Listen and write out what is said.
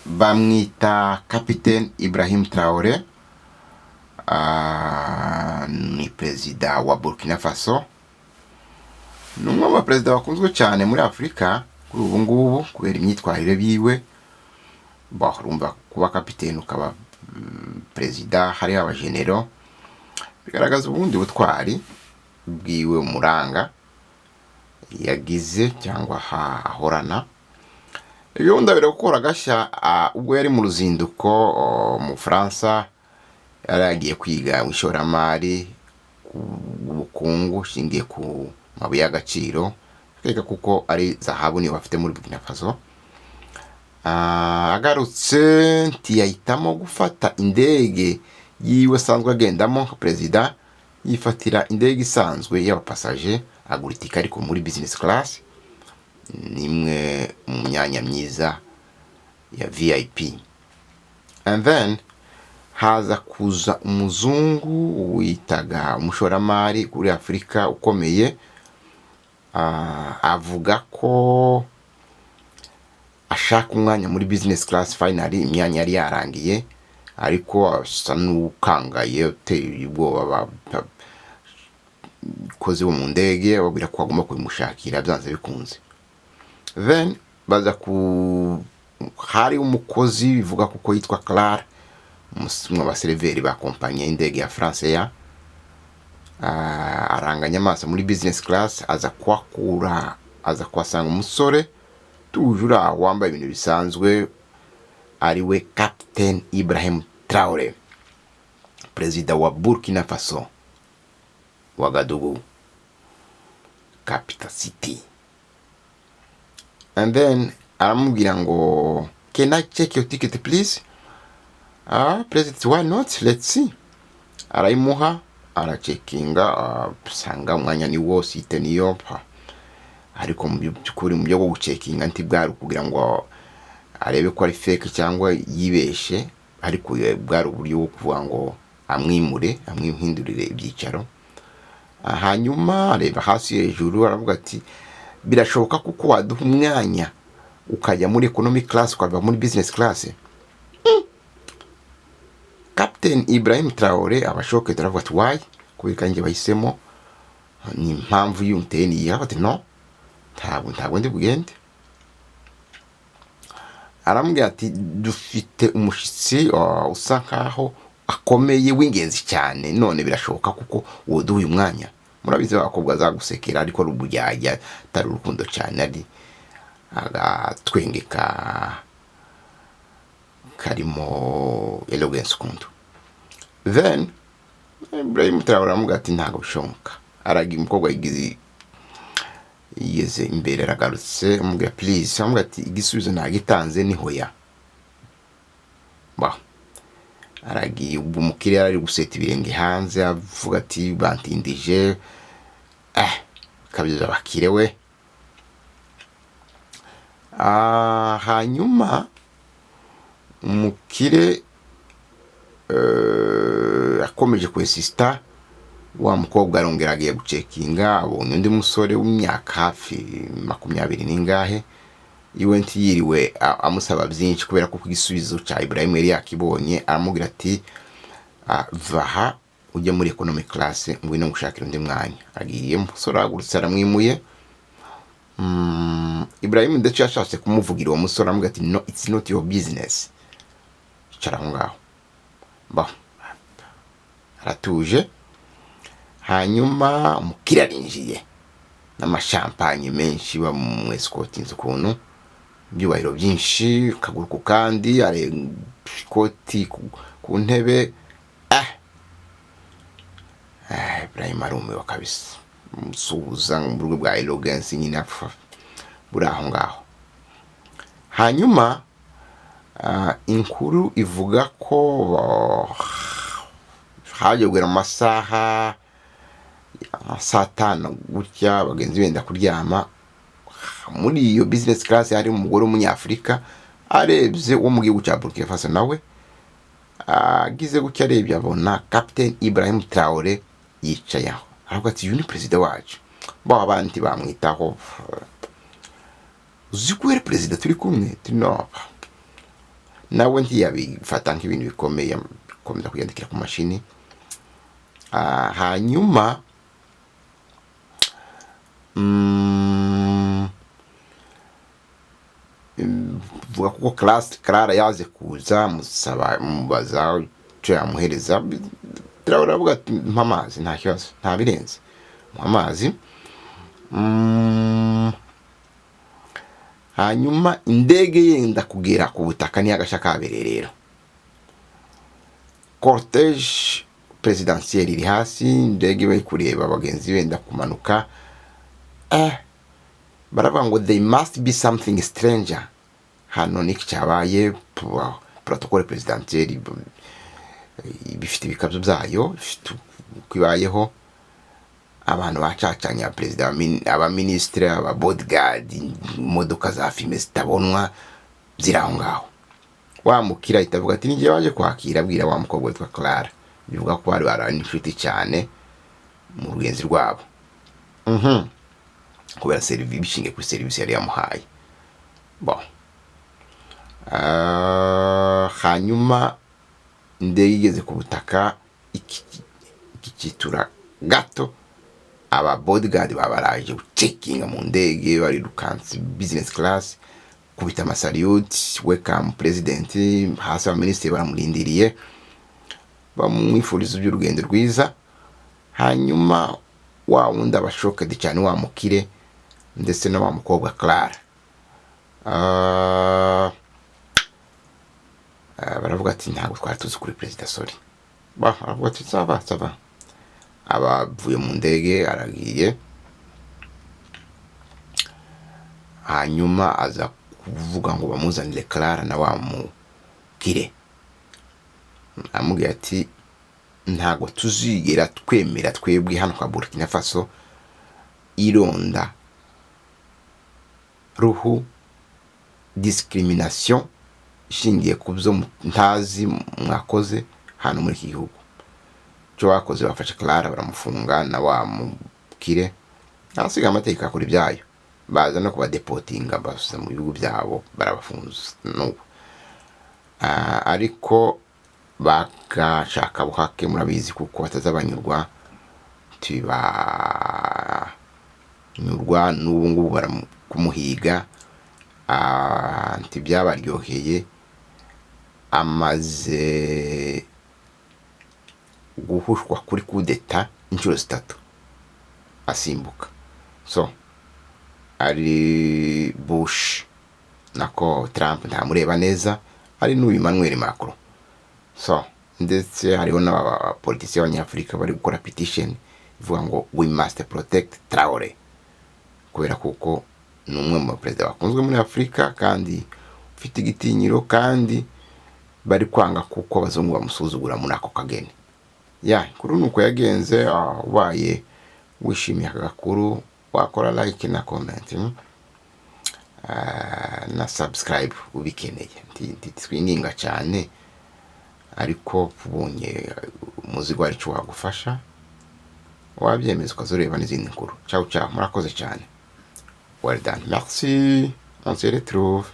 bamwita Capitaine Ibrahim Traoré. Ni perezida wa Burkina Faso. Ni umwe mu baperezida bakunzwe cyane muri Afurika kuri ubu ngubu kubera imyitwarire biwe. Urumva kuba kapiteni ukaba perezida, hari abajenero, bigaragaza ubundi butwari bwiwe umuranga yagize cyangwa ahorana. Ibyo ndabira gukora gashya ubwo yari mu ruzinduko mu Faransa, yari agiye kwiga ishoramari, ubukungu shingiye ku mabuye y'agaciro, kuko ari zahabu niyo bafite muri Burkina Faso. Agarutse ntiyahitamo gufata indege yiwe asanzwe agendamo nka perezida, yifatira indege isanzwe y'abapasaje, agura itike ariko muri business class, nimwe mu myanya myiza ya VIP. And then haza kuza umuzungu witaga umushoramari kuri Afurika ukomeye, avuga ko ashaka umwanya muri business class. Finally imyanya yari yarangiye, ariko asa n'ukangaye uteye ubwoba koze mu ndege, babwira ko agomba kubimushakira byanze bikunze. Then baza hari umukozi bivuga kuko yitwa Clara, umwe baseriveri ba kompanyi y'indege ya France ya aranganya amaso muri business class, aza kuhasanga umusore tujura wambaye ibintu bisanzwe, ariwe Capitaine Ibrahim Traoré, perezida wa Burkina Faso, Ouagadougou capital city. And then aramubwira ngo, can I check your ticket please? President, why not, let's see. Arayimuha, aracekinga, sanga umwanya ni wo, site niyo, ariko mu by'ukuri mu byo gucekinga ntibwari kugira ngo arebe ko ari fake cyangwa yibeshe, ariko bwari uburyo bwo kuvuga ngo amwihindurire ibyicaro. Hanyuma areba hasi hejuru, aravuga ati birashoboka kuko waduha umwanya ukajya muri economy class ukava muri business class. Captain Ibrahim Traoré abashoke taravuga ati why, kubika nje bahisemo ni impamvu y'umuteye ni ati no, ntabwo ndi bugende. Aramubwira ati dufite umushitsi usa nkaho akomeye w'ingenzi cyane, none birashoboka kuko woduha uyu mwanya. Murabizi abakobwa zagusekera, ariko rubujyajya tari urukundo cyane, ari agatwengeka karimo elegance kundu. Then Ibrahim Traoré aramubwira ati ntabwo bishoboka. Aragira umukobwa yigeze imbere, aragarutse amubwira please, amubwira ati igisubizo nagitanze ni hoya. Aragiye ubwo umukiriya ari guseta ibirenge hanze, avuga ati bantindije, kabiza bakirewe. Hanyuma umukire akomeje kwesista, wa mukobwa arongera agiye gucekinga, abonye undi musore w'imyaka hafi 20 n'ingahe, iwe ntiyiriwe amusaba byinshi kubera ko igisubizo cya Ibrahim yari yakibonye. Aramubwira ati vaha ujye muri economic class, ngwino ngushakira undi mwanya. Agiye umusore agurutse aramwimuye. Ibrahim ndetse yashatse kumuvugira uwo musore, aramubwira ati no, it's not your business, icara aho ngaho. Aratuje. Hanyuma umukire arinjiye n'amashampanye menshi, bamwescotinze ukuntu byubahiro byinshi, kaguru ku kandi, are koti ku ntebe. Ibrahim arumiwe kabisa, musuhuza mu buryo bwa elegance nyine apfa buri aho ngaho. Hanyuma inkuru ivuga ko hajyogera mu masaha 5 gutya, bagenzi benda kuryama. Muri iyo business class hari umugore w'umunyafrika arebye wo mu gihugu cya Burkina Faso, nawe agize gutya arebye abona Captain Ibrahim Traoré yicaye aho, aravuga ati uyu ni perezida wacu. Abandi bamwitaho, uzi ko ari perezida turi kumwe? No, nawe ntiyabifata nk'ibintu bikomeye, komeza kuyandikira ku mashini. Hanyuma vuga kuko Clara yaze kuza mubaza icyo yamuhereza, turavuga ati mpa amazi, nta kibazo, nta birenze, mpa amazi. Hanyuma indege yenda kugera ku butaka ni agasha kabereye rero, cortege presidentiel iri hasi, indege bari kureba abagenzi benda kumanuka. Baravuga ngo they must be something stranger. Hano niki cyabaye, protocole presidentiel bifite ibikabyo byayo, kwibayeho abantu bacacanya perezida, abaministre, aba bodyguard, imodoka za filime zitabonwa ziraho ngaho. Wamukira itavuga ati ngiye waje kwakira, abwira wa mukobwa witwa Clara, bivuga ko bari barani inshuti cyane mu rugenzi rwabo, kubera service bishinge kuri service yari yamuhaye. Hanyuma indege igeze ku butaka, ikitura gato, aba bodyguard babaraje checking mu ndege, bari rukansi business class, kubita amasalute, welcome president, hasi abaminisitiri baramurindiriye bamwifuriza iby'urugendo rwiza. Hanyuma wa wundi abashokedi cyane, wa mukire ndetse na wa mukobwa Clara, baravuga ati ntabwo twari tuzi kuri perezida, sorry. Baravuga ati sava. Abavuye mu ndege aragiye. Hanyuma aza kuvuga ngo bamuzanire Clara na wa mukire, amubwira ati ntabwo tuzigera twemera twebwe hano kwa Burkina Faso ironda ruhu, discrimination ishingiye ku byo ntazi mwakoze hano muri iki gihugu. Cyo bakoze bafashe Clara baramufunga na wa mukire, asiga amateka kuri byayo, baza no kuba deportinga basubiza mu bihugu byabo, barabafunze n'ubu. Ariko bakashaka buhake, murabizi kuko batazabanyurwa, n'ubu ngubu barakumuhiga. Ntibyabaryoheye, amaze guhushwa kuri kudeta inshuro 3 asimbuka. So ari Bush nako Trump ntamureba neza, ari n'uyu Emmanuel Macron. So ndetse hariho n'abapolitisi b'Abanyafurika bari gukora petition ivuga ngo we must protect Traore, kubera kuko ni umwe mu perezida bakunzwe muri Afurika kandi ufite igitinyiro, kandi bari kwanga kuko abazungu bamusuzugura muri ako kageni. Kuri nuko yagenze. Ubaye wishimiye aka gakuru, wakora like na comment na subscribe ubikeneye, twinginga cyane, ariko ubonye umuzigo ari cyo wagufasha, wabyemeza ukazureba n'izindi nkuru. Ciao, murakoze cyane. Well done. Merci. On se retrouve.